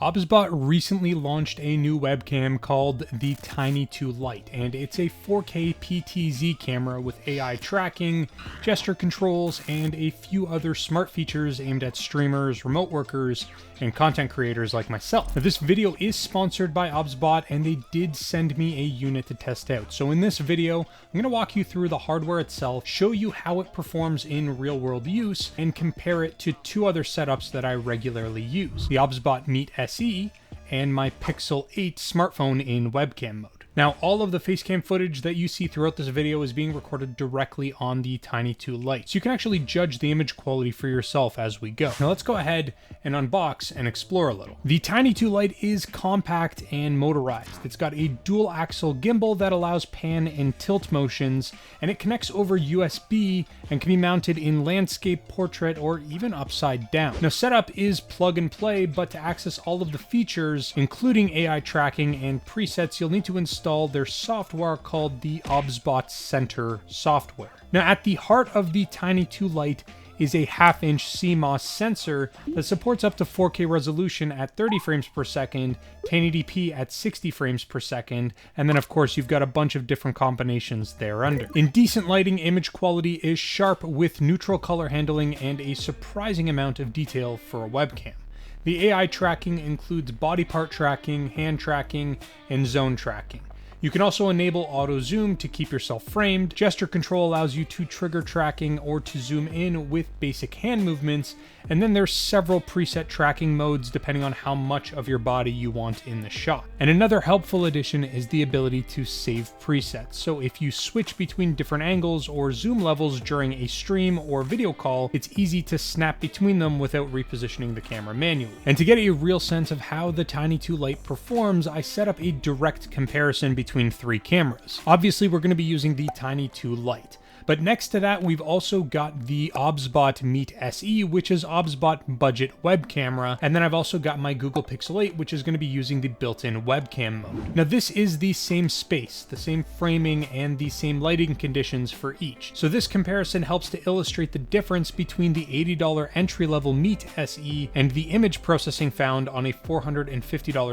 OBSBOT recently launched a new webcam called the Tiny 2 Lite, and it's a 4K PTZ camera with AI tracking, gesture controls, and a few other smart features aimed at streamers, remote workers, and content creators like myself. Now, this video is sponsored by OBSBOT, and they did send me a unit to test out. So in this video, I'm going to walk you through the hardware itself, show you how it performs in real-world use, and compare it to two other setups that I regularly use: the OBSBOT Meet SE and my Pixel 8 smartphone in webcam mode. Now, all of the facecam footage that you see throughout this video is being recorded directly on the Tiny 2 Lite, so you can actually judge the image quality for yourself as we go. Now let's go ahead and unbox and explore a little. The Tiny 2 Lite is compact and motorized. It's got a dual axle gimbal that allows pan and tilt motions, and it connects over USB and can be mounted in landscape, portrait, or even upside down. Now, setup is plug and play, but to access all of the features, including AI tracking and presets, you'll need to install their software called the OBSBOT Center software. Now, at the heart of the Tiny 2 Lite is a 1/2-inch CMOS sensor that supports up to 4K resolution at 30 frames per second, 1080p at 60 frames per second, and then of course you've got a bunch of different combinations thereunder. In decent lighting, image quality is sharp with neutral color handling and a surprising amount of detail for a webcam. The AI tracking includes body part tracking, hand tracking, and zone tracking. You can also enable auto zoom to keep yourself framed. Gesture control allows you to trigger tracking or to zoom in with basic hand movements. And then there's several preset tracking modes depending on how much of your body you want in the shot. And another helpful addition is the ability to save presets. So if you switch between different angles or zoom levels during a stream or video call, it's easy to snap between them without repositioning the camera manually. And to get a real sense of how the Tiny 2 Lite performs, I set up a direct comparison between three cameras. Obviously, we're going to be using the Tiny 2 Lite. But next to that, we've also got the OBSBOT Meet SE, which is OBSBOT budget web camera. And then I've also got my Google Pixel 8, which is going to be using the built-in webcam mode. Now, this is the same space, the same framing, and the same lighting conditions for each. So this comparison helps to illustrate the difference between the $80 entry-level Meet SE and the image processing found on a $450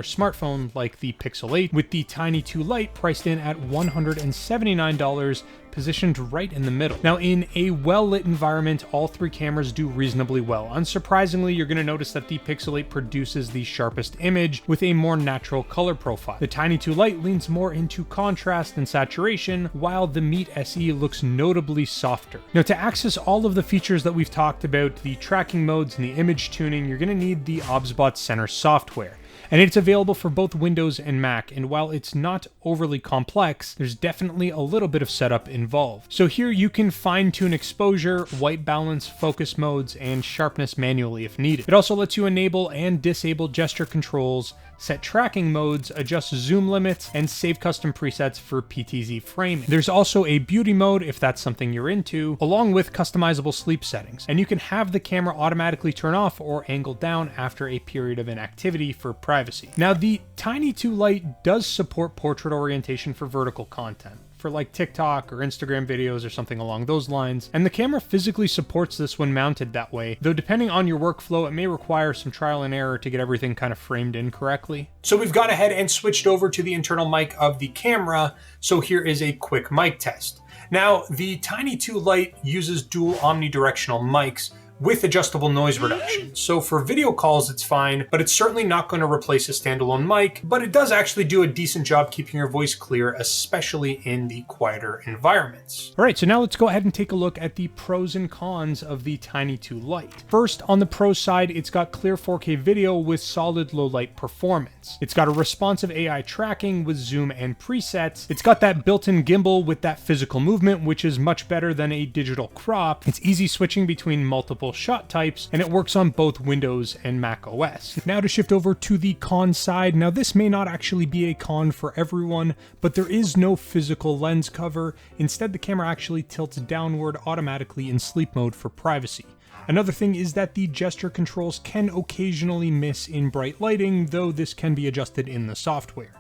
smartphone like the Pixel 8, with the Tiny 2 Lite priced in at $179, positioned right in the middle. Now, in a well-lit environment, all three cameras do reasonably well. Unsurprisingly, you're going to notice that the Pixel 8 produces the sharpest image with a more natural color profile. The Tiny 2 Lite leans more into contrast and saturation, while the Meet SE looks notably softer. Now, to access all of the features that we've talked about, the tracking modes and the image tuning, you're going to need the OBSBOT Center software. And it's available for both Windows and Mac, and while it's not overly complex, there's definitely a little bit of setup involved. So here you can fine-tune exposure, white balance, focus modes, and sharpness manually if needed. It also lets you enable and disable gesture controls, set tracking modes, adjust zoom limits, and save custom presets for PTZ framing. There's also a beauty mode if that's something you're into, along with customizable sleep settings. And you can have the camera automatically turn off or angle down after a period of inactivity for privacy. Now, the Tiny 2 Lite does support portrait orientation for vertical content, for like TikTok or Instagram videos or something along those lines, and the camera physically supports this when mounted that way, though depending on your workflow, it may require some trial and error to get everything kind of framed in correctly. So we've gone ahead and switched over to the internal mic of the camera, so here is a quick mic test. Now, the Tiny 2 Lite uses dual omnidirectional mics with adjustable noise reduction. So for video calls, it's fine, but it's certainly not going to replace a standalone mic, but it does actually do a decent job keeping your voice clear, especially in the quieter environments. All right, so now let's go ahead and take a look at the pros and cons of the Tiny 2 Lite. First, on the pro side, it's got clear 4K video with solid low light performance. It's got a responsive AI tracking with zoom and presets. It's got that built-in gimbal with that physical movement, which is much better than a digital crop. It's easy switching between multiple shot types, and it works on both Windows and Mac OS. Now to shift over to the con side. Now, this may not actually be a con for everyone, but there is no physical lens cover. Instead, the camera actually tilts downward automatically in sleep mode for privacy. Another thing is that the gesture controls can occasionally miss in bright lighting, though this can be adjusted in the software.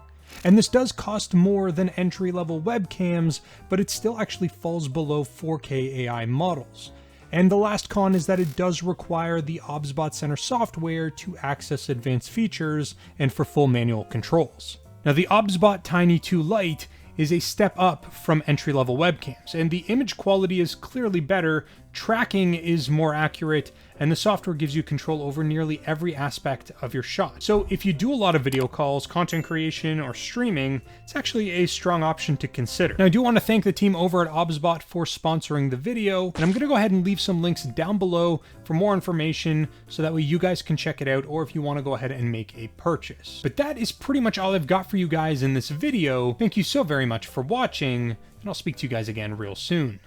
And this does cost more than entry-level webcams, but it still actually falls below 4K AI models. And the last con is that it does require the OBSBOT Center software to access advanced features and for full manual controls. Now, the OBSBOT Tiny 2 Lite is a step up from entry-level webcams, and the image quality is clearly better, tracking is more accurate, and the software gives you control over nearly every aspect of your shot. So if you do a lot of video calls, content creation, or streaming, it's actually a strong option to consider. Now, I do want to thank the team over at OBSBOT for sponsoring the video, and I'm going to go ahead and leave some links down below for more information so that way you guys can check it out, or if you want to go ahead and make a purchase. But that is pretty much all I've got for you guys in this video. Thank you so very much for watching, and I'll speak to you guys again real soon.